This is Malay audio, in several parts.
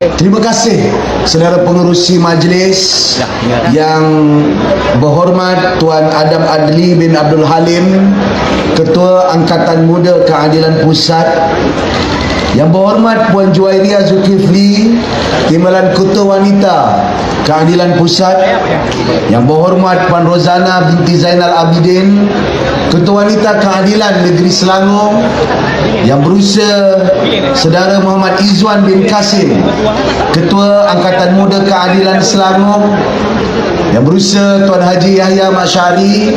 Terima kasih saudara pengerusi majlis yang berhormat Tuan Adam Adli bin Abdul Halim, Ketua Angkatan Muda Keadilan Pusat, yang berhormat Puan Juwairia Zulkifli, Timbalan Ketua Wanita Keadilan Pusat, yang berhormat Puan Rozana binti Zainal Abidin, Ketua Wanita Keadilan Negeri Selangor, yang berusia Saudara Muhammad Izzuan bin Kasim, Ketua Angkatan Muda Keadilan Selangor, yang berusia Tuan Haji Yahya Masyari,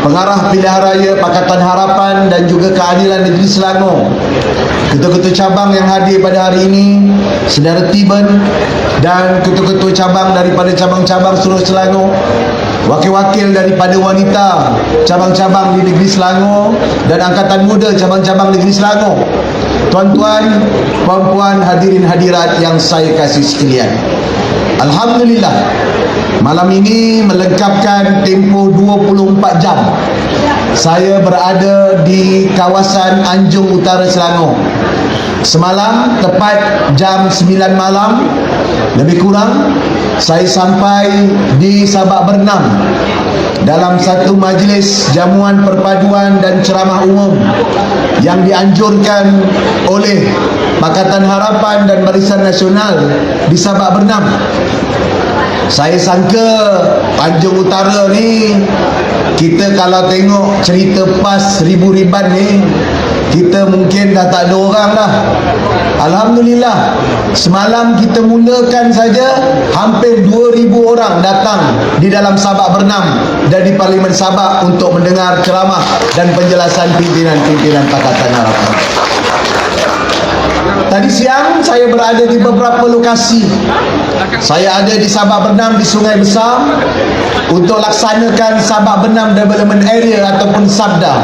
Pengarah Pilihan Raya Pakatan Harapan dan juga Keadilan Negeri Selangor, ketua-ketua cabang yang hadir pada hari ini, Saudara Tiben dan ketua-ketua cabang daripada cabang-cabang seluruh Selangor, wakil-wakil daripada wanita cabang-cabang di Negeri Selangor dan Angkatan Muda cabang-cabang Negeri Selangor, tuan-tuan, puan-puan, hadirin hadirat yang saya kasih sekalian. Alhamdulillah, malam ini melengkapkan tempoh 24 jam saya berada di kawasan Anjung Utara Selangor. Semalam tepat jam 9 malam lebih kurang saya sampai di Sabak Bernam dalam satu majlis jamuan perpaduan dan ceramah umum yang dianjurkan oleh Pakatan Harapan dan Barisan Nasional di Sabak Bernam. Saya sangka Anjung Utara ni, kita kalau tengok cerita PAS ribu-riban ni, kita mungkin dah tak ada orang dah. Alhamdulillah, semalam kita mulakan saja hampir 2,000 orang datang di dalam Sabak Bernam dan di Parlimen Sabak untuk mendengar ceramah dan penjelasan pimpinan-pimpinan Pakatan Harapan. Tadi siang saya berada di beberapa lokasi. Saya ada di Sabak Bernam di Sungai Besar untuk laksanakan Sabak Bernam Development Area ataupun SABDA.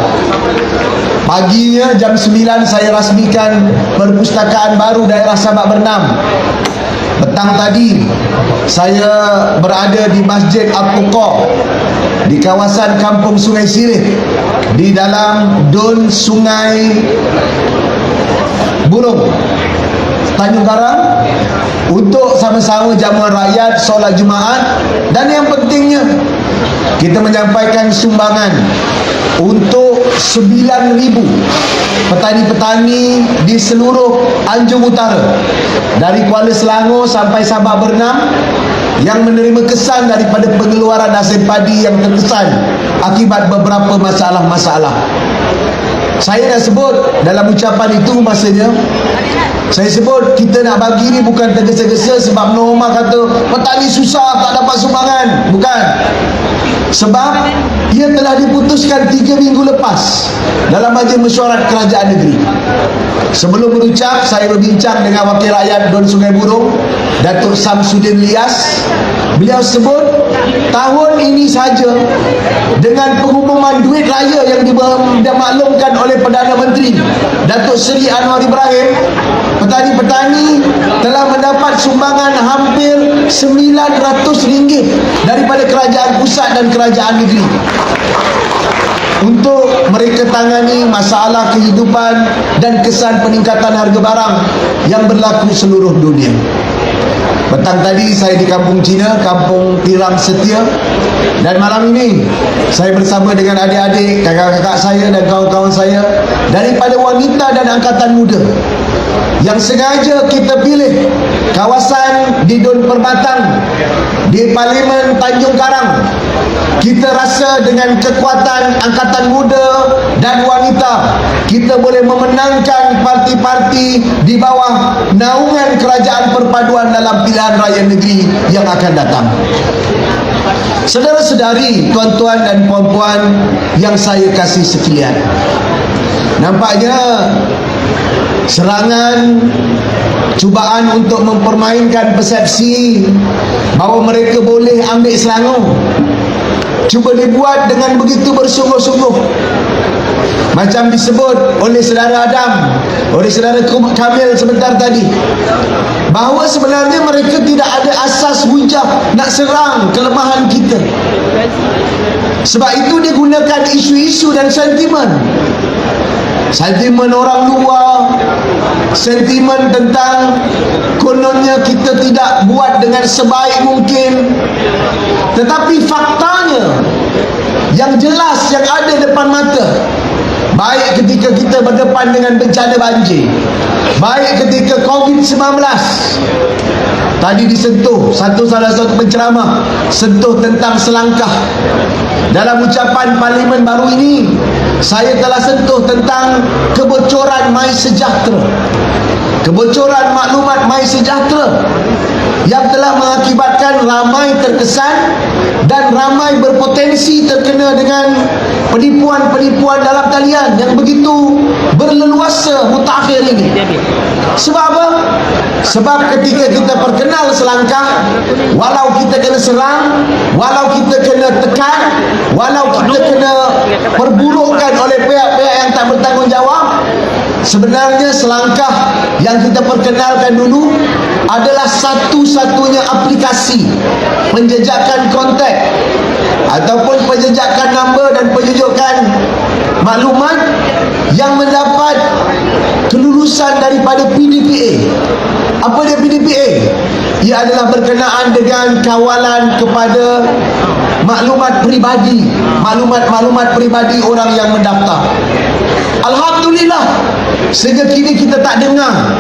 Paginya jam 9 saya rasmikan perpustakaan baru daerah Sabak Bernam. Petang tadi saya berada di Masjid Al-Fuqa di kawasan Kampung Sungai Sirih di dalam Dun Sungai Burung, Tanjung Karang, untuk sama-sama jamuan rakyat, solat Jumaat, dan yang pentingnya kita menyampaikan sumbangan untuk 9,000 petani-petani di seluruh Anjung Utara dari Kuala Selangor sampai Sabak Bernam yang menerima kesan daripada pengeluaran hasil padi yang terkesan akibat beberapa masalah-masalah. Saya dah sebut dalam ucapan itu, masanya saya sebut kita nak bagi ni bukan tergesa-gesa sebab Norma kata petani susah tak dapat sumbangan. Bukan. Sebab ia telah diputuskan 3 minggu lepas dalam Majlis Mesyuarat Kerajaan Negeri. Sebelum berucap, saya berbincang dengan Wakil Rakyat Dun Sungai Burung, Datuk Samsudin Lias. Beliau sebut tahun ini saja dengan pengumuman duit raya yang dimaklumkan oleh Perdana Menteri Datuk Seri Anwar Ibrahim, petani-petani telah mendapat sumbangan hampir RM900 daripada kerajaan pusat dan kerajaan negeri untuk mereka tangani masalah kehidupan dan kesan peningkatan harga barang yang berlaku seluruh dunia. Petang tadi saya di Kampung Cina, Kampung Tiram Setia, dan malam ini saya bersama dengan adik-adik, kakak-kakak saya dan kawan-kawan saya daripada wanita dan angkatan muda yang sengaja kita pilih kawasan di Dun Perbatang di Parlimen Tanjung Karang. Kita rasa dengan kekuatan angkatan muda dan wanita, kita boleh memenangkan parti-parti di bawah naungan kerajaan perpaduan dalam pilihan raya negeri yang akan datang. Saudara-saudari, tuan-tuan dan puan-puan yang saya kasih sekalian, nampaknya serangan, cubaan untuk mempermainkan persepsi bahawa mereka boleh ambil Selangor cuba dibuat dengan begitu bersungguh-sungguh. Macam disebut oleh saudara Adam, oleh saudara Kamil sebentar tadi, bahawa sebenarnya mereka tidak ada asas hujah nak serang kelemahan kita. Sebab itu dia gunakan isu-isu dan sentimen. Sentimen orang luar, sentimen tentang kononnya kita tidak buat dengan sebaik mungkin. Tetapi faktanya yang jelas yang ada depan mata, baik ketika kita berdepan dengan bencana banjir, baik ketika COVID-19, tadi disentuh salah satu penceramah sentuh tentang selangkah. Dalam ucapan parlimen baru ini, saya telah sentuh tentang kebocoran MySejahtera, kebocoran maklumat MySejahtera yang telah mengakibatkan ramai terkesan dan ramai berpotensi terkena dengan penipuan-penipuan dalam talian yang begitu berleluasa mutakhir ini. Sebab apa? Sebab ketika kita perkenal selangkah, walau kita kena serang, walau kita kena tekan, walau kita kena perburukkan oleh pihak-pihak yang tak bertanggungjawab, sebenarnya selangkah yang kita perkenalkan dulu adalah satu-satunya aplikasi penjejakan kontak ataupun penjejakan nombor dan penjejakan maklumat yang mendapat kelulusan daripada PDPA. Apa dia PDPA? Ia adalah berkenaan dengan kawalan kepada maklumat peribadi, maklumat peribadi orang yang mendaftar. Alhamdulillah, sehingga kini kita tak dengar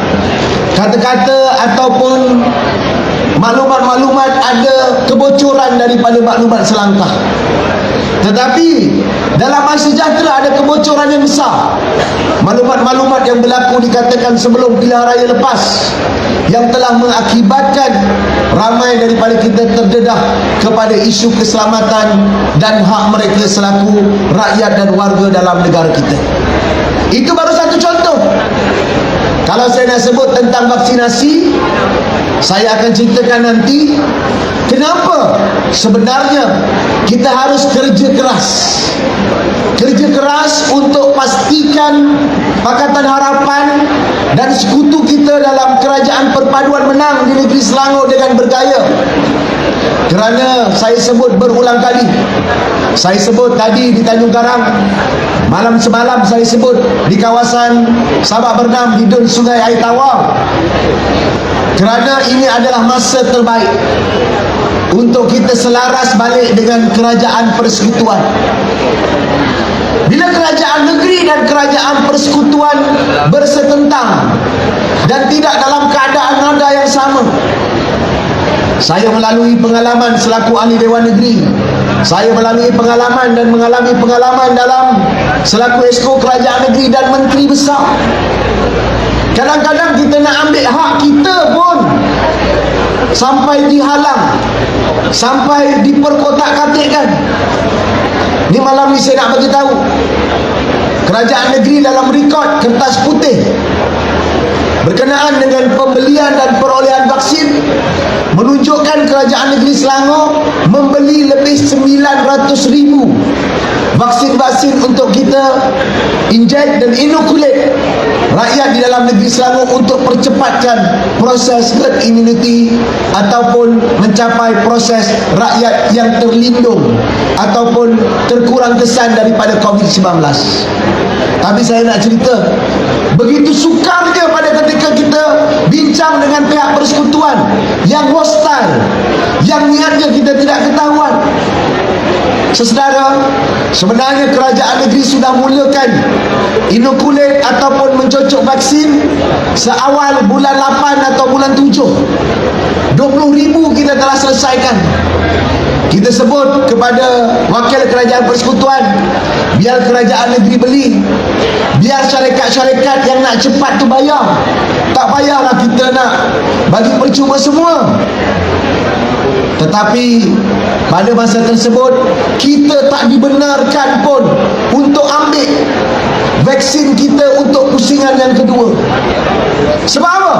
kata-kata ataupun maklumat-maklumat ada kebocoran daripada maklumat selangkah. Tetapi dalam MySejahtera ada kebocoran yang besar. Maklumat-maklumat yang berlaku dikatakan sebelum pilihan raya lepas yang telah mengakibatkan ramai daripada kita terdedah kepada isu keselamatan dan hak mereka selaku rakyat dan warga dalam negara kita. Itu baru satu contoh. Kalau saya nak sebut tentang vaksinasi, saya akan ceritakan nanti kenapa sebenarnya kita harus kerja keras. Kerja keras untuk pastikan Pakatan Harapan dan sekutu kita dalam kerajaan perpaduan menang di negeri Selangor dengan bergaya. Kerana saya sebut berulang kali, saya sebut tadi di Tanjung Karang, malam semalam saya sebut di kawasan Sabak Bernam di Dun Sungai Air Tawar. Kerana ini adalah masa terbaik untuk kita selaras balik dengan kerajaan persekutuan. Bila kerajaan negeri dan kerajaan persekutuan bersetentang dan tidak dalam keadaan nada yang sama, saya melalui pengalaman selaku ahli Dewan Negeri, saya melalui pengalaman dan mengalami pengalaman dalam selaku esko kerajaan negeri dan menteri besar. Kadang-kadang kita nak ambil hak kita pun sampai dihalang, sampai diperkotak-katikkan. Ni malam ni saya nak bagi tahu, kerajaan negeri dalam rekod kertas putih berkenaan dengan pembelian dan perolehan vaksin menunjukkan kerajaan negeri Selangor membeli lebih 900,000 vaksin-vaksin untuk kita injek dan inokulate rakyat di dalam negeri Selangor untuk percepatkan proses herd immunity ataupun mencapai proses rakyat yang terlindung ataupun terkurang kesan daripada COVID-19. Tapi saya nak cerita, begitu sukarnya pada ketika kita bincang dengan pihak persekutuan yang hostile, yang niatnya kita tidak ketahuan. Saudara, sebenarnya kerajaan negeri sudah mulakan inokulate ataupun mencocok vaksin seawal bulan 8 atau bulan 7. 20,000 kita telah selesaikan. Kita sebut kepada wakil kerajaan persekutuan, biar kerajaan negeri beli, biar syarikat-syarikat yang nak cepat tu bayar. Tak payahlah kita nak bagi percuma semua. Tetapi pada masa tersebut kita tak dibenarkan pun untuk ambil vaksin kita untuk pusingan yang kedua. Sebab apa?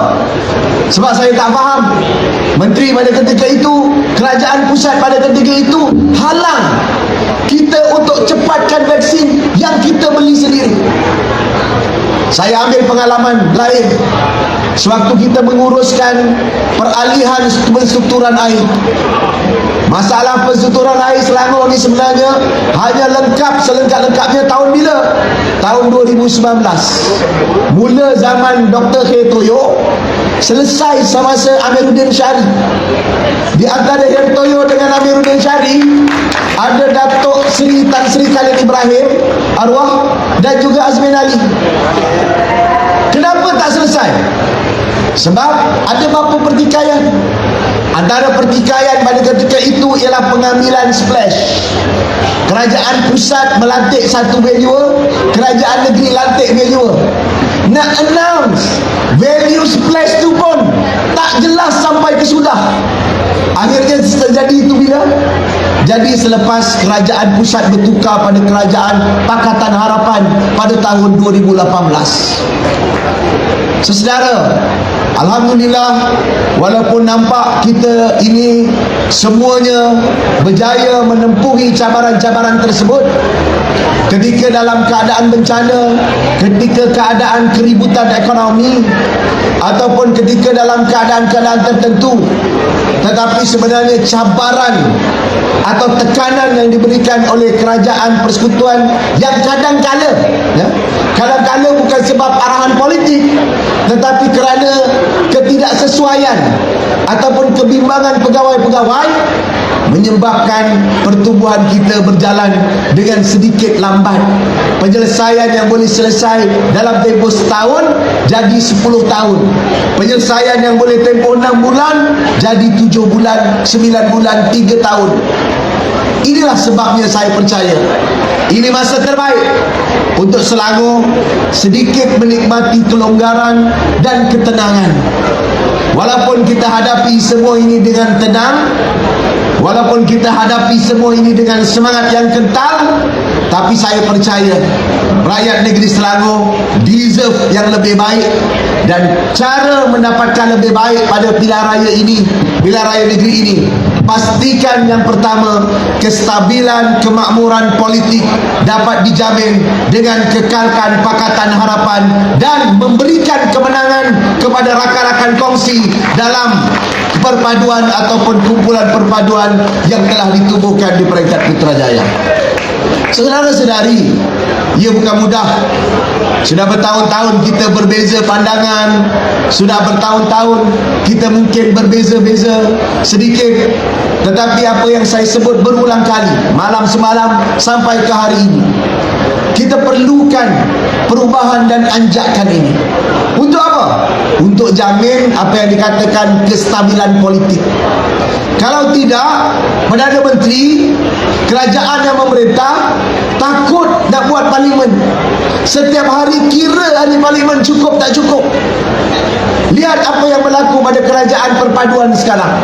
Sebab saya tak faham. Menteri pada ketika itu, kerajaan pusat pada ketika itu halang kita untuk cepatkan vaksin yang kita beli sendiri. Saya ambil pengalaman lain sewaktu kita menguruskan peralihan penstrukturan air. Masalah pensuturan air Selangor ni sebenarnya hanya lengkap selengkap-lengkapnya tahun bila? Tahun 2019. Mula zaman Dr. K. Toyo, selesai semasa Amiruddin Syari. Di antara K. Toyo dengan Amiruddin Syari ada Datuk Seri Tan Sri Khalid Ibrahim arwah dan juga Azmin Ali. Kenapa tak selesai? Sebab ada beberapa pertikaian. Antara pertikaian pada ketika itu ialah pengambilan splash. Kerajaan pusat melantik satu valuer, kerajaan negeri lantik valuer. Nak announce value splash tu pun tak jelas sampai ke sudah. Akhirnya terjadi itu bila? Jadi selepas kerajaan pusat bertukar pada kerajaan Pakatan Harapan pada tahun 2018. Saudara, alhamdulillah, walaupun nampak kita ini semuanya berjaya menempuhi cabaran-cabaran tersebut, ketika dalam keadaan bencana, ketika keadaan keributan ekonomi, ataupun ketika dalam keadaan-keadaan tertentu, tetapi sebenarnya cabaran atau tekanan yang diberikan oleh kerajaan persekutuan yang kadang-kala bukan sebab arahan politik, tetapi kerana ketidaksesuaian ataupun kebimbangan pegawai-pegawai menyebabkan pertumbuhan kita berjalan dengan sedikit lambat. Penyelesaian yang boleh selesai dalam tempoh setahun jadi 10 tahun. Penyelesaian yang boleh tempoh 6 bulan jadi 7 bulan, 9 bulan, 3 tahun. Inilah sebabnya saya percaya ini masa terbaik untuk Selangor sedikit menikmati kelonggaran dan ketenangan. Walaupun kita hadapi semua ini dengan tenang, walaupun kita hadapi semua ini dengan semangat yang kental, tapi saya percaya rakyat negeri Selangor deserve yang lebih baik, dan cara mendapatkan lebih baik pada pilihan raya ini, pilihan raya negeri ini, pastikan yang pertama, kestabilan kemakmuran politik dapat dijamin dengan kekalkan Pakatan Harapan dan memberikan kemenangan kepada rakan-rakan kongsi dalam perpaduan ataupun kumpulan perpaduan yang telah ditubuhkan di peringkat Putrajaya. Saudara-saudari, ia bukan mudah. Sudah bertahun-tahun kita berbeza pandangan, sudah bertahun-tahun kita mungkin berbeza-beza sedikit, tetapi apa yang saya sebut berulang kali malam semalam sampai ke hari ini, kita perlukan perubahan dan anjakan ini. Untuk apa? Untuk jamin apa yang dikatakan kestabilan politik. Kalau tidak, Perdana Menteri, kerajaan yang memerintah takut nak buat parlimen. Setiap hari kira ahli parlimen cukup tak cukup. Lihat apa yang berlaku pada kerajaan perpaduan sekarang.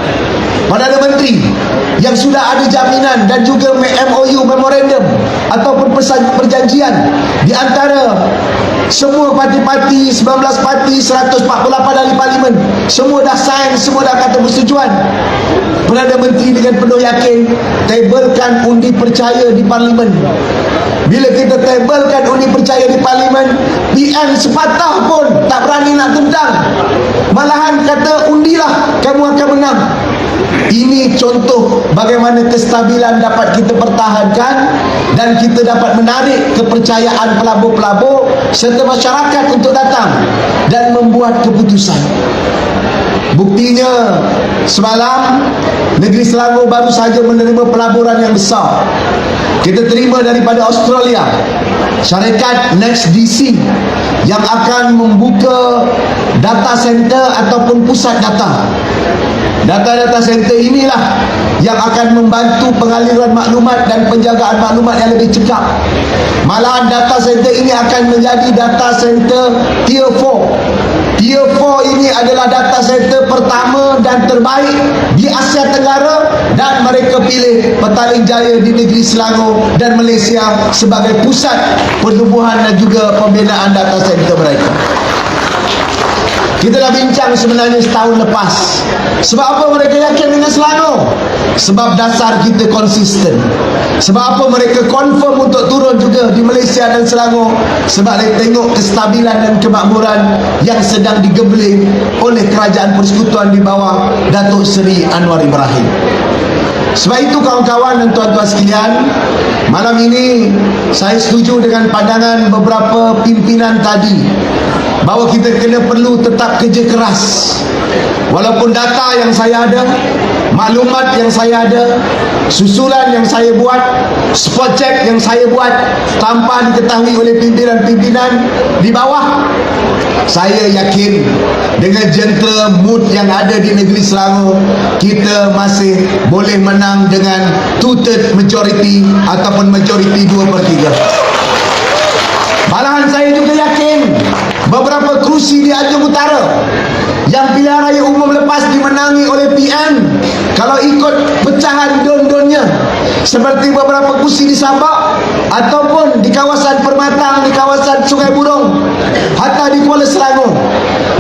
Perdana Menteri yang sudah ada jaminan dan juga MOU, memorandum ataupun perjanjian di antara semua parti-parti, 19 parti, 148 ahli parlimen, semua dah sign, semua dah kata persetujuan. Perdana Menteri dengan penuh yakin tabelkan undi percaya di parlimen. Bila kita tabelkan undi percaya di parlimen, PN sepatah pun tak berani nak tendang, malahan kata undilah kamu akan menang. Ini contoh bagaimana kestabilan dapat kita pertahankan dan kita dapat menarik kepercayaan pelabur-pelabur serta masyarakat untuk datang dan membuat keputusan. Buktinya semalam negeri Selangor baru saja menerima pelaburan yang besar. Kita terima daripada Australia syarikat NextDC yang akan membuka data center ataupun pusat data. Data-data center inilah yang akan membantu pengaliran maklumat dan penjagaan maklumat yang lebih cekap. Malahan data center ini akan menjadi data center Tier 4. Tier 4 ini adalah data center pertama dan terbaik di Asia Tenggara, dan mereka pilih Petaling Jaya di negeri Selangor dan Malaysia sebagai pusat pertumbuhan dan juga pembinaan data center mereka. Kita dah bincang sebenarnya setahun lepas. Sebab apa mereka yakin dengan Selangor? Sebab dasar kita konsisten. Sebab apa mereka confirm untuk turun juga di Malaysia dan Selangor? Sebab mereka tengok kestabilan dan kemakmuran yang sedang digembleng oleh kerajaan persekutuan di bawah Datuk Seri Anwar Ibrahim. Sebab itu kawan-kawan dan tuan-tuan sekalian, malam ini saya setuju dengan pandangan beberapa pimpinan tadi bahawa kita kena perlu tetap kerja keras. Walaupun data yang saya ada, maklumat yang saya ada, susulan yang saya buat, spot check yang saya buat tanpa diketahui oleh pimpinan-pimpinan di bawah, saya yakin dengan jentera mood yang ada di negeri Selangor, kita masih boleh menang dengan 2/3 majority ataupun majority 2/3. Malahan saya juga yakin beberapa kerusi di Ajung Utara yang pilihan raya umum lepas dimenangi oleh PN, kalau ikut pecahan don-donnya, seperti beberapa kursi di Sabak ataupun di kawasan Permatang, di kawasan Sungai Burong, hatta di Kuala Selangor,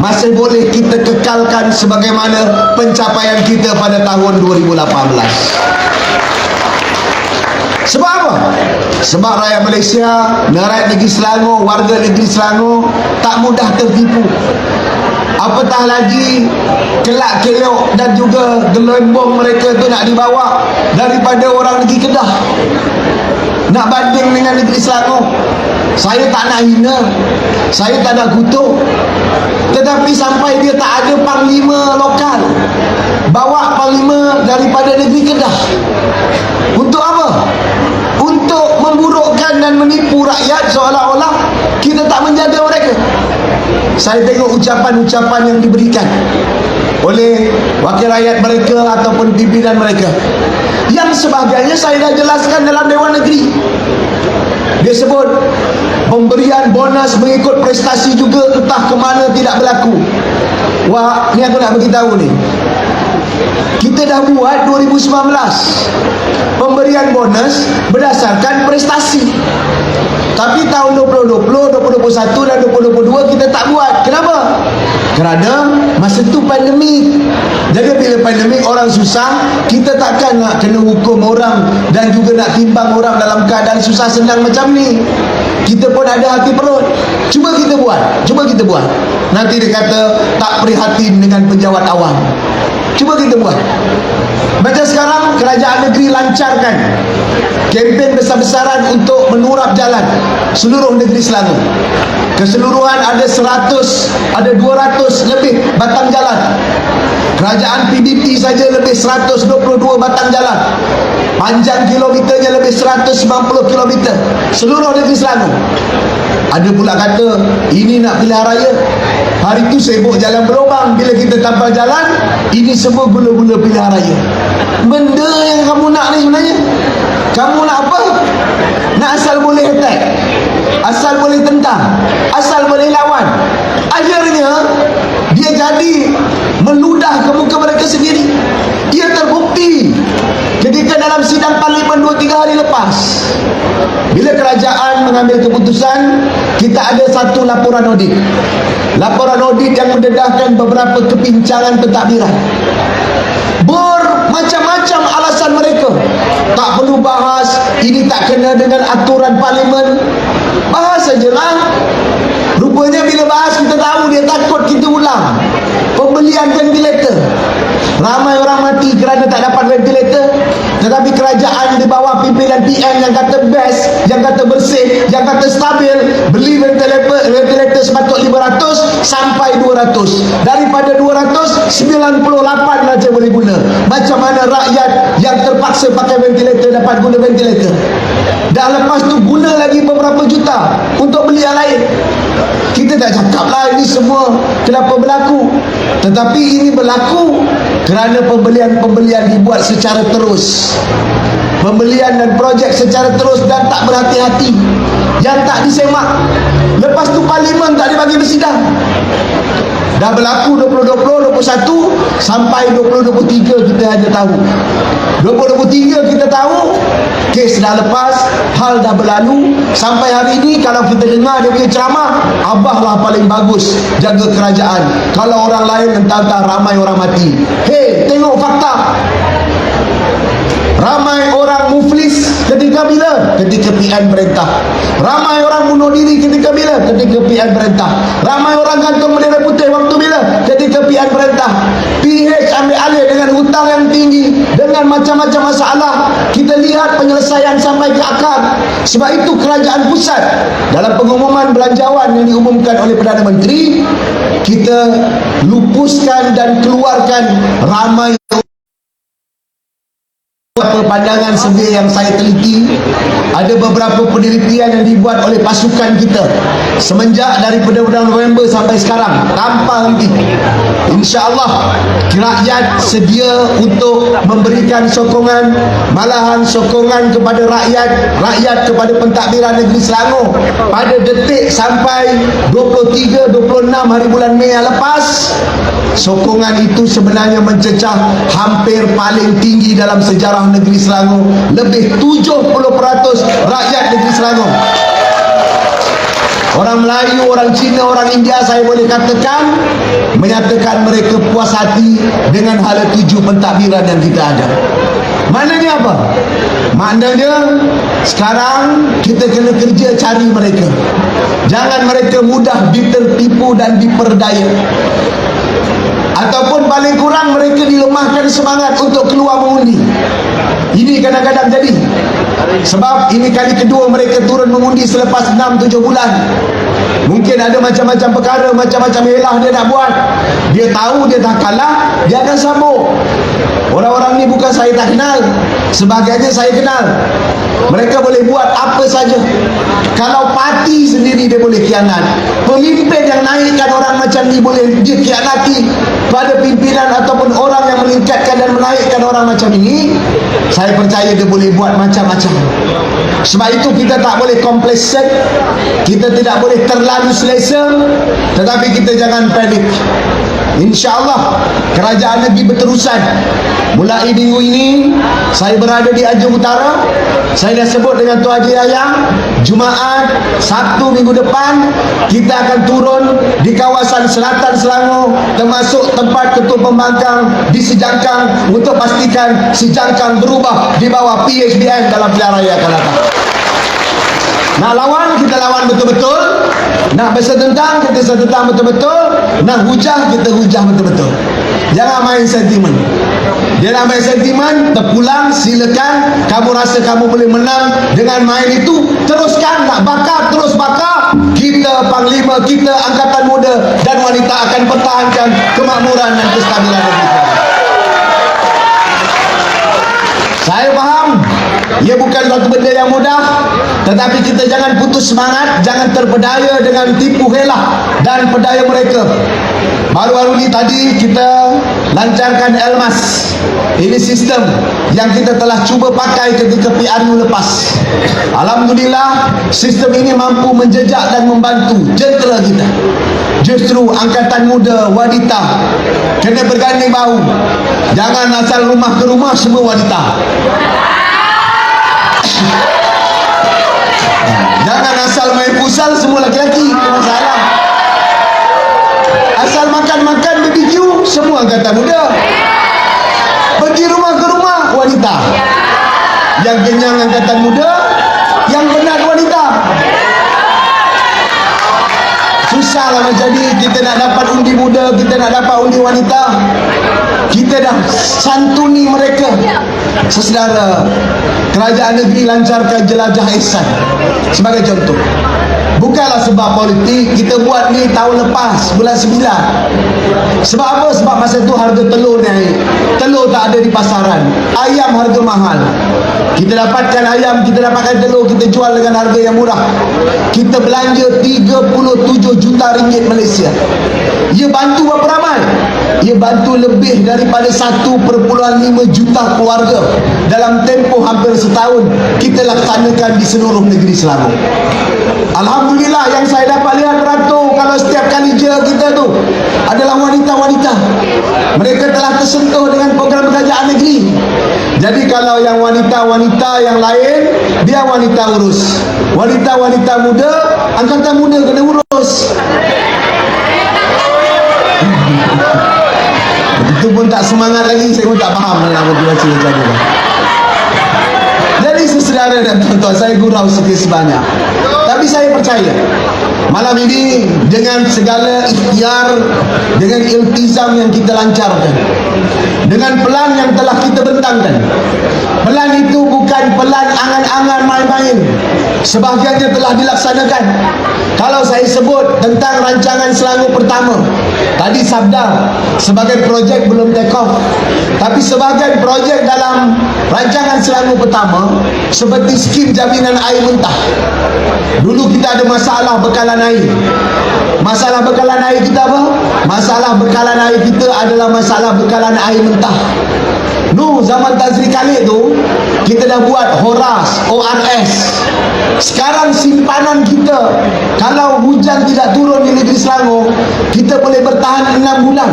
masih boleh kita kekalkan sebagaimana pencapaian kita pada tahun 2018. Sebab apa? Sebab rakyat Malaysia, rakyat negeri Selangor, warga negeri Selangor tak mudah tertipu. Apatah lagi kelak kelok dan juga gelembung mereka tu nak dibawa daripada orang negeri Kedah, nak banding dengan negeri Selangor. Saya tak nak hina, saya tak nak kutuk, tetapi sampai dia tak ada panglima lokal, bawa panglima daripada negeri Kedah. Untuk apa? Untuk memburukkan dan menipu rakyat seolah-olah kita tak menjaga mereka. Saya tengok ucapan-ucapan yang diberikan oleh wakil rakyat mereka ataupun pimpinan mereka, yang sebagainya saya dah jelaskan dalam Dewan Negeri. Dia sebut pemberian bonus mengikut prestasi juga entah ke mana tidak berlaku. Wah, ni aku nak beritahu ni, kita dah buat 2019 pemberian bonus berdasarkan prestasi, tapi tahun 2020, 2021 dan 2022 kita tak buat. Kenapa? Kerana masa tu pandemik. Jadi bila pandemik orang susah, kita takkan nak kena hukum orang dan juga nak timbang orang dalam keadaan susah senang macam ni. Kita pun ada hati perut. Cuba kita buat, cuba kita buat. Nanti dia kata tak prihatin dengan penjawat awam. Cuba kita buat. Macam sekarang kerajaan negeri lancarkan kempen besar-besaran untuk menurap jalan seluruh negeri Selangor. Keseluruhan ada 100, ada 200 lebih batang jalan. Kerajaan PBT saja lebih 122 batang jalan. Panjang kilometernya lebih 190 kilometer seluruh negeri Selangor. Ada pula kata ini nak pilihan raya, hari tu sibuk jalan berlubang, bila kita tampal jalan ini semua gula-gula pilihan raya. Benda yang kamu nak ni sebenarnya, kamu nak apa? Nak asal boleh attack, asal boleh tentang, asal boleh lawan. Akhirnya dia jadi meludah ke muka mereka sendiri. Ia terbukti ketika dalam sidang parlimen 2-3 hari lepas, bila kerajaan mengambil keputusan, kita ada satu laporan audit. Laporan audit yang mendedahkan beberapa kepincangan pentadbiran. Bermacam-macam alasan mereka. Tak perlu bahas, ini tak kena dengan aturan parlimen. Bahas sajalah. Rupanya bila bahas kita tahu dia takut kita ulang. Pembelian ventilator, ramai orang mati kerana tak dapat ventilator, tetapi kerajaan di bawah pimpinan PM yang kata best, yang kata bersih, yang kata stabil, beli ventilator sepatut 500 sampai 200. Daripada 200, 98 saja boleh guna. Macam mana rakyat yang terpaksa pakai ventilator dapat guna ventilator? Dan lepas tu guna lagi beberapa juta untuk beli yang lain. Kita tak cakap lah ini semua kenapa berlaku, tetapi ini berlaku kerana pembelian-pembelian dibuat secara terus, pembelian dan projek secara terus dan tak berhati-hati, yang tak disemak. Lepas tu parlimen tak dibagi bersidang. Dah berlaku 2020, 2021 sampai 2023 kita hanya tahu. 2023 kita tahu kes dah lepas, hal dah berlalu. Sampai hari ini kalau kita dengar dia punya ceramah, Abah lah paling bagus jaga kerajaan, kalau orang lain entah-entah ramai orang mati. Hei, tengok fakta. Ramai orang muflis ketika bila? Ketika PN perintah. Ramai orang bunuh diri ketika bila? Ketika PN perintah. Ramai orang gantung bendera putih waktu bila? Ketika PN perintah. PH ambil alih dengan hutang yang tinggi, dengan macam-macam masalah. Kita lihat penyelesaian sampai ke akar. Sebab itu kerajaan pusat dalam pengumuman belanjawan yang diumumkan oleh Perdana Menteri, kita lupuskan dan keluarkan ramai pandangan survey yang saya teliti. Ada beberapa penelitian yang dibuat oleh pasukan kita semenjak daripada bulan November sampai sekarang tanpa henti. InsyaAllah rakyat sedia untuk memberikan sokongan, malahan sokongan kepada rakyat kepada pentadbiran negeri Selangor pada detik sampai 23, 26 hari bulan Mei yang lepas. Sokongan itu sebenarnya mencecah hampir paling tinggi dalam sejarah negeri Selangor. Lebih 70% rakyat negeri Selangor, orang Melayu, orang Cina, orang India, saya boleh katakan, menyatakan mereka puas hati dengan hala tuju pentadbiran yang kita ada. Maknanya apa? Maknanya sekarang kita kena kerja cari mereka. Jangan mereka mudah ditertipu dan diperdaya. Ataupun paling kurang mereka dilemahkan semangat untuk keluar mengundi. Ini kadang-kadang jadi. Sebab ini kali kedua mereka turun mengundi selepas 6-7 bulan. Mungkin ada macam-macam perkara, macam-macam helah dia nak buat. Dia tahu dia dah kalah, dia akan sambung. Orang-orang ni bukan saya tak kenal, sebahagiannya saya kenal. Mereka boleh buat apa saja. Kalau parti sendiri dia boleh khianat. Pemimpin yang naikkan orang macam ni boleh dia khianati. Pada pimpinan ataupun orang yang meningkatkan dan menaikkan orang macam ini, saya percaya dia boleh buat macam-macam. Sebab itu kita tak boleh complacent, kita tidak boleh terlalu selesa, tetapi kita jangan panik. InsyaAllah kerajaan negeri berterusan. Mulai minggu ini saya berada di Anjung Utara. Saya dah sebut dengan Tuan Haji Yahya, Jumaat, Sabtu minggu depan kita akan turun di kawasan selatan Selangor, termasuk tempat Ketua Pembangkang di Sejangkang, untuk pastikan Sejangkang berubah di bawah PHBN dalam pilihan raya akan datang. Nak lawan, kita lawan betul-betul. Nak bersetentang, kita setentang betul-betul. Nak hujah, kita hujah betul-betul. Jangan main sentimen. Dia nak main sentimen, terpulang, silakan. Kamu rasa kamu boleh menang dengan main itu, teruskan. Nak bakar, terus bakar. Kita Panglima, kita Angkatan Muda dan Wanita akan pertahankan kemakmuran dan kestabilan negeri kita. Saya faham ia bukan satu benda yang mudah, tetapi kita jangan putus semangat, jangan terpedaya dengan tipu helah dan pedaya mereka. Baru-baru ini tadi kita lancarkan Elmas. Ini sistem yang kita telah cuba pakai ketika PRU lepas. Alhamdulillah, sistem ini mampu menjejak dan membantu jentera kita. Justru Angkatan Muda, wanita kena berganding bahu. Jangan asal rumah ke rumah semua wanita. Jangan asal main pusal semua laki-laki, itu masalah. Asal makan-makan BBQ semua Angkatan Muda. Pergi rumah ke rumah wanita. Yang kenyang Angkatan Muda, yang penat wanita. Susahlah macam ni. Kita nak dapat undi muda, kita nak dapat undi wanita, kita dah santuni mereka. Saudara, kerajaan negeri lancarkan jelajah ihsan sebagai contoh. Bukanlah sebab politik, kita buat ni tahun lepas bulan 9. Sebab apa? Sebab masa tu harga telur naik. Telur tak ada di pasaran. Ayam harga mahal. Kita dapatkan ayam, kita dapatkan telur, kita jual dengan harga yang murah. Kita belanja 37 juta ringgit Malaysia. Ia bantu berapa ramai? Ia bantu lebih daripada 1.5 juta keluarga. Dalam tempoh hampir setahun kita laksanakan di seluruh negeri Selangor. Alhamdulillah, yang saya dapat lihat beratur kalau setiap kali je kita tu adalah wanita-wanita. Mereka telah tersentuh dengan program kerajaan negeri. Jadi kalau yang wanita-wanita yang lain, biar wanita urus. Wanita-wanita muda, Angkatan Muda kena urus. Itu pun tak semangat lagi, saya pun tak faham dalam motivasi macam ni. Jadi saudara dan tuan-tuan, saya gurau sikit sebanyak. Tapi saya percaya malam ini dengan segala ikhtiar, dengan iltizam yang kita lancarkan, dengan pelan yang telah kita bentangkan, pelan itu bukan pelan angan-angan main-main, sebahagiannya telah dilaksanakan. Kalau saya sebut tentang rancangan Selangor pertama, tadi sabda sebagai projek belum take off, tapi sebagai projek dalam rancangan Selangor pertama seperti skim jaminan air mentah. Dulu kita ada masalah bekalan air. Masalah bekalan air kita apa? Masalah bekalan air kita adalah masalah bekalan air mentah. Zaman Tan Sri Khalid tu kita dah buat ORS. Sekarang simpanan kita, kalau hujan tidak turun di negeri Selangor, kita boleh bertahan 6 bulan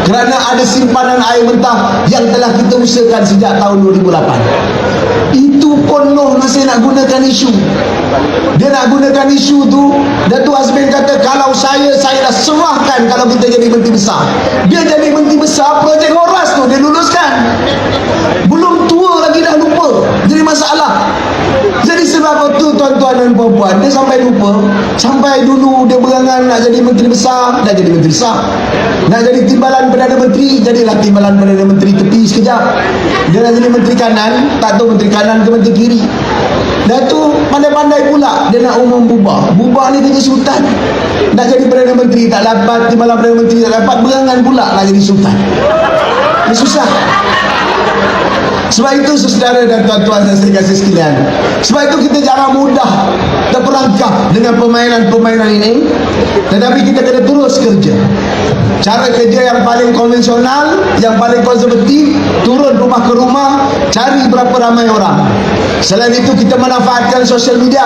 kerana ada simpanan air mentah yang telah kita usahakan sejak tahun 2008. Itu pun Noh masih nak gunakan isu. Dia nak gunakan isu tu. Datuk Azmin kata, kalau saya dah serahkan kalau kita jadi menteri besar. Dia jadi menteri besar, projek Horas tu dia luluskan. Belum tua lagi dah lupa. Jadi masalah. Jadi sebab itu tuan-tuan dan puan-puan, dia sampai lupa. Sampai dulu dia berangan nak jadi menteri besar, dah jadi menteri besar. Nak jadi timbalan Perdana Menteri, jadilah timbalan Perdana Menteri tepi sekejap. Dia nak jadi menteri kanan, tak tahu menteri kanan ke menteri kiri. Dah tu pandai-pandai pula dia nak umum bubar. Bubar ni kerja sultan. Nak jadi Perdana Menteri tak dapat, timbalan Perdana Menteri tak dapat, berangan pula nak jadi sultan. Ini susah. Sebab itu saudara dan tuan-tuan dan saya kasih sekalian, sebab itu kita jangan mudah terperangkap dengan permainan-permainan ini, tetapi kita kena terus kerja. Cara kerja yang paling konvensional, yang paling konservatif, turun rumah ke rumah, cari berapa ramai orang. Selain itu kita manfaatkan sosial media.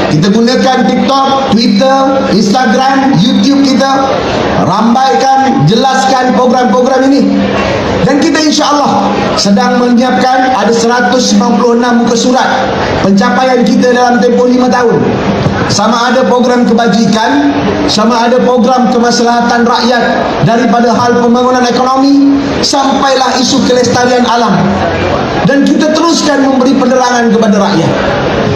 Kita gunakan TikTok, Twitter, Instagram, YouTube kita, rambaikan, jelaskan program-program ini. Dan kita insya-Allah sedang menyiapkan ada 196 muka surat pencapaian kita dalam tempoh 5 tahun. Sama ada program kebajikan, sama ada program kemaslahatan rakyat, daripada hal pembangunan ekonomi sampailah isu kelestarian alam. Dan kita teruskan memberi penerangan kepada rakyat.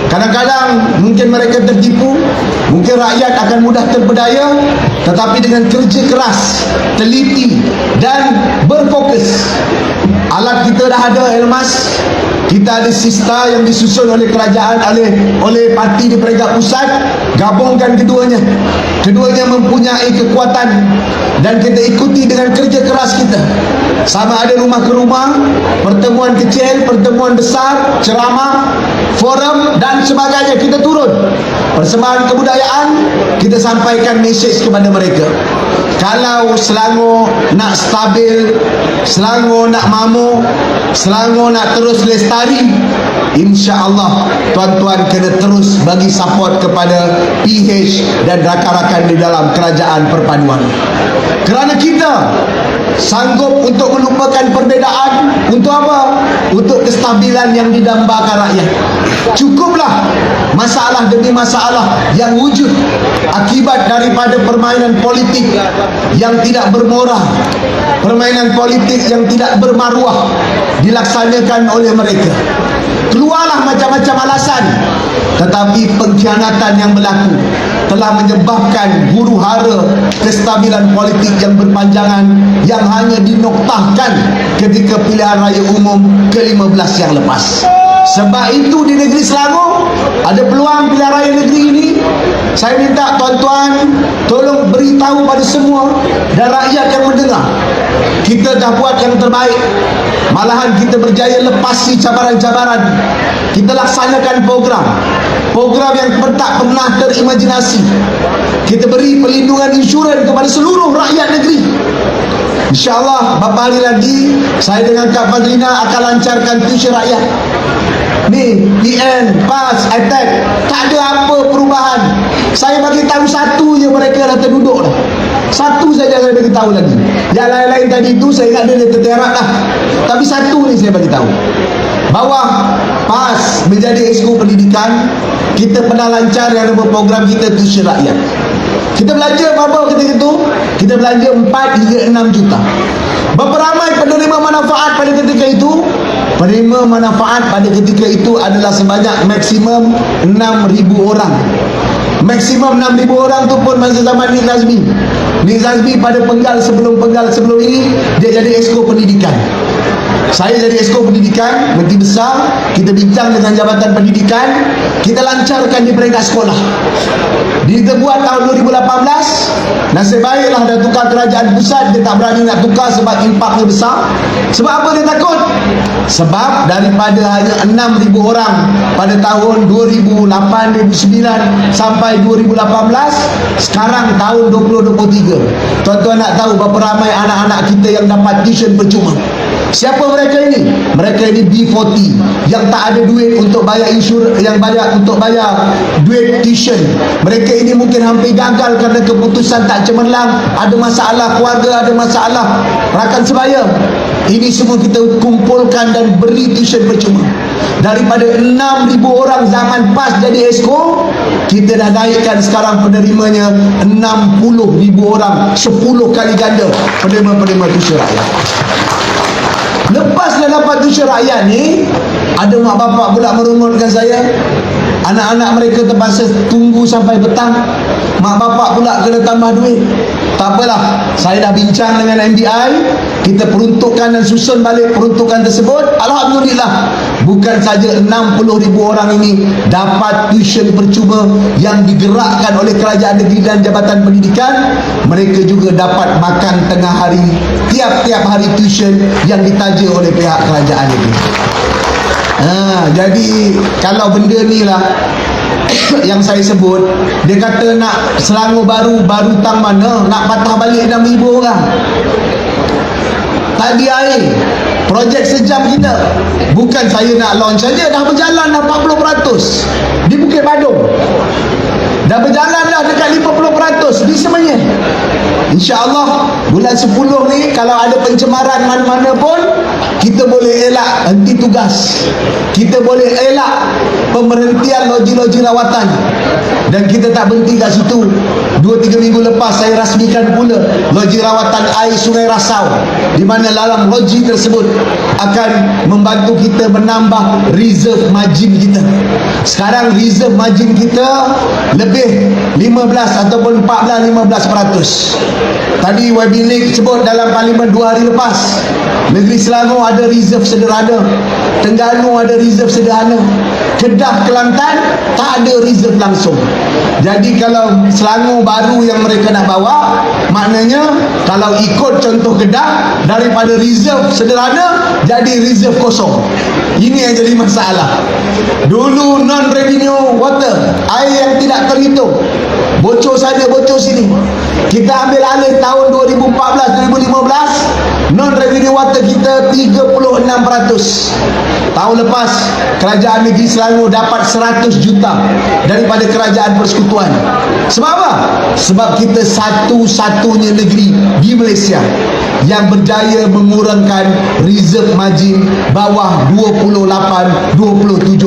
Kadang-kadang mungkin mereka tertipu, mungkin rakyat akan mudah terpedaya, tetapi dengan kerja keras, teliti dan berfokus. Alat kita dah ada, Elmas. Kita ada sista yang disusun oleh kerajaan, oleh parti di peringkat pusat. Gabungkan keduanya. Keduanya mempunyai kekuatan dan kita ikuti dengan kerja keras kita. Sama ada rumah ke rumah, pertemuan kecil, pertemuan besar, ceramah, forum dan sebagainya, kita turun. Persembahan kebudayaan, kita sampaikan mesej kepada mereka. Kalau Selangor nak stabil, Selangor nak mampu, Selangor nak terus lestari, insya-Allah tuan-tuan kena terus bagi support kepada PH dan rakan-rakan di dalam kerajaan perpaduan. Kerana kita sanggup untuk melupakan perbezaan. Untuk apa? Untuk kestabilan yang didambakan rakyat. Cukuplah masalah demi masalah yang wujud akibat daripada permainan politik yang tidak bermoral, permainan politik yang tidak bermaruah dilaksanakan oleh mereka. Keluarlah macam-macam alasan, tetapi pengkhianatan yang berlaku telah menyebabkan huru-hara kestabilan politik yang berpanjangan yang hanya dinoktahkan ketika pilihan raya umum ke-15 yang lepas. Sebab itu di negeri Selangor ada peluang pilihan raya negeri ini. Saya minta tuan-tuan tolong beritahu pada semua dan rakyat yang mendengar, kita dah buat yang terbaik. Malahan kita berjaya lepasi cabaran-cabaran. Kita laksanakan program yang tak pernah terimajinasi. Kita beri perlindungan insurans kepada seluruh rakyat negeri. InsyaAllah beberapa hari lagi saya dengan Kak Fadlina akan lancarkan tuition rakyat. Ni PN, PAS, attack, tak ada apa perubahan. Saya bagi tahu satu je, mereka dah terduduk dah. Satu saja saya bagi tahu lagi. Yang lain-lain tadi itu saya ingat dia terterak dah. Tapi satu ni saya bagi tahu. Bawah PAS menjadi exco pendidikan, kita pernah lancar yang nama program kita tuition rakyat. Kita belanja berapa ketika itu? Kita belanja 4 hingga 6 juta. Berapa ramai penerima manfaat pada ketika itu? Penerima manfaat pada ketika itu adalah sebanyak maksimum 6,000 orang. Maksimum 6,000 orang tu pun masa zaman Nik Nazmi. Nik Nazmi pada penggal sebelum ini, dia jadi esko pendidikan. Saya jadi esko pendidikan, Menteri Besar. Kita bincang dengan Jabatan Pendidikan, kita lancarkan di peringkat sekolah. Kita buat tahun 2018. Nasib baiklah dah tukar kerajaan pusat. Dia tak berani nak tukar sebab impaknya besar. Sebab apa dia takut? Sebab daripada hanya 6,000 orang pada tahun 2008, 2009 sampai 2018, sekarang tahun 2023, tuan-tuan nak tahu berapa ramai anak-anak kita yang dapat tuition percuma? Siapa mereka ini? Mereka ini B40 yang tak ada duit untuk bayar yang banyak untuk bayar duit tuition. Mereka ini mungkin hampir gagal kerana keputusan tak cemerlang, ada masalah keluarga, ada masalah rakan sebaya. Ini semua kita kumpulkan dan beri tuition percuma. Daripada 6,000 orang zaman PAS jadi esko, kita dah naikkan sekarang penerimanya 60,000 orang, 10 kali ganda penerima tuition rakyat. Lepas dah dapat tuition rakyat ni, ada mak bapak pula merungut dengan saya. Anak-anak mereka terpaksa tunggu sampai petang. Mak bapak pula kena tambah duit. Tak apalah, saya dah bincang dengan MBI. Kita peruntukkan dan susun balik peruntukan tersebut. Alhamdulillah, bukan saja 60,000 orang ini dapat tuition percuma yang digerakkan oleh kerajaan negeri dan Jabatan Pendidikan, mereka juga dapat makan tengah hari, tiap-tiap hari tuition yang ditaja oleh pihak kerajaan negeri. Jadi kalau benda ni lah yang saya sebut, dia kata nak Selangor baru tang mana, nak patah balik 6,000 orang. Tadi air projek sejam kita, bukan saya nak launch saja, dah berjalan dah 40% di Bukit Badung, dah berjalan dah dekat 50% di Semenyih. InsyaAllah bulan 10 ni kalau ada pencemaran mana-mana pun, kita boleh elak henti tugas, kita boleh elak pemberhentian loji-loji rawatan. Dan kita tak berhenti kat situ. 2-3 minggu lepas saya rasmikan pula loji rawatan air Sungai Rasau, di mana dalam loji tersebut akan membantu kita menambah reserve margin kita. Sekarang reserve margin kita lebih 15 ataupun 14-15%. Tadi YB Link sebut dalam parlimen 2 hari lepas, negeri Selangor ada reserve sederhana, Terengganu ada reserve sederhana, Kedah, Kelantan tak ada reserve langsung. Jadi kalau Selangor baru yang mereka nak bawa, maknanya kalau ikut contoh Kedah, daripada reserve sederhana jadi reserve kosong. Ini yang jadi masalah. Dulu non-revenue water, air yang tidak terhitung, bocor sana bocor sini. Kita ambil alih tahun 2014-2015, non-revenue water kita 36%. Tahun lepas kerajaan negeri Selangor dapat 100 juta daripada kerajaan persekutuan. Sebab apa? Sebab kita satu-satunya negeri di Malaysia yang berjaya mengurangkan reserve margin bawah 28-27%.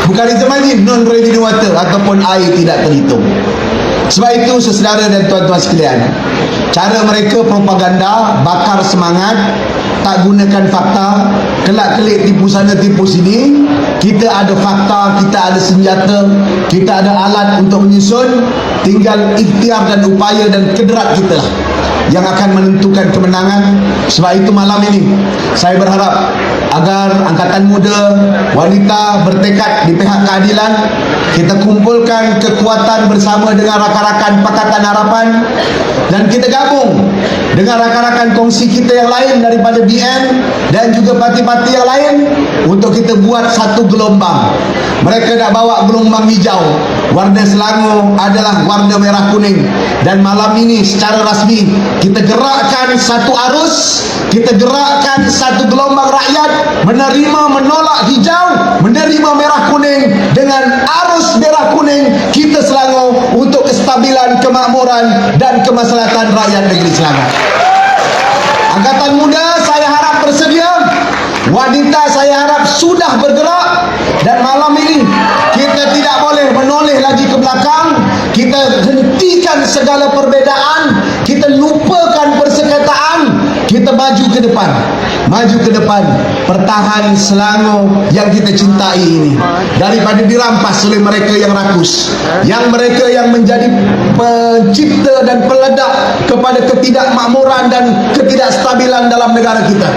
Bukan reserve margin, non-revenue water ataupun air tidak terhitung. Sebab itu saudara dan tuan-tuan sekalian, cara mereka propaganda, bakar semangat, tak gunakan fakta, kelak-kelik tipu sana tipu sini. Kita ada fakta, kita ada senjata, kita ada alat untuk menyusun. Tinggal ikhtiar dan upaya dan kederat kita lah yang akan menentukan kemenangan. Sebab itu malam ini saya berharap agar angkatan muda, wanita bertekad di pihak keadilan, kita kumpulkan kekuatan bersama dengan rakan-rakan Pakatan Harapan, dan kita gabung dengan rakan-rakan kongsi kita yang lain daripada BN dan juga parti-parti yang lain untuk kita buat satu gelombang. Mereka nak bawa gelombang hijau, warna Selangor adalah warna merah kuning. Dan malam ini secara rasmi kita gerakkan satu arus, kita gerakkan satu gelombang rakyat menerima menolak hijau, menerima merah kuning. Dengan arus merah kuning kita Selangor untuk kestabilan, kemakmuran dan kemaslahatan rakyat negeri Selangor. Angkatan muda saya harap bersedia, wanita saya harap sudah bergerak, dan malam ini kita tidak boleh menoleh lagi ke belakang. Kita hentikan segala perbezaan, kita lupakan persengketaan, kita maju ke depan. maju ke depan, pertahan Selangor yang kita cintai ini daripada dirampas oleh mereka yang rakus, yang mereka yang menjadi pencipta dan peledak kepada ketidakmakmuran dan ketidakstabilan dalam negara kita.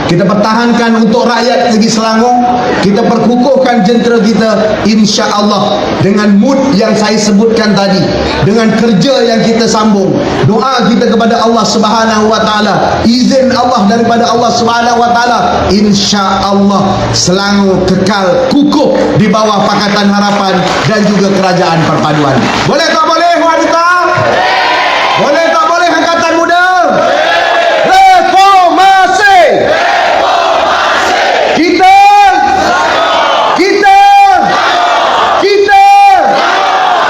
Kita pertahankan untuk rakyat negeri Selangor, kita perkukuhkan jentera kita, insya Allah dengan mood yang saya sebutkan tadi, dengan kerja yang kita sambung, doa kita kepada Allah Subhanahu wa taala, izin Allah daripada Allah Subhanahu wa taala, insya Allah Selangor kekal kukuh di bawah Pakatan Harapan dan juga Kerajaan Perpaduan. Boleh tak boleh wanita? Boleh tak boleh angkatan muda? Reformasi. Kita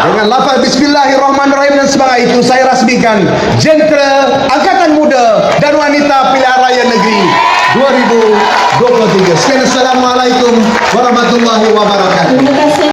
dengan lafaz bismillahirrahmanirrahim dan sebagainya itu saya rasmikan jentera, angkatan muda dan wanita pilihan raya negeri 2023. Sekian, assalamualaikum warahmatullahi wabarakatuh. Terima kasih.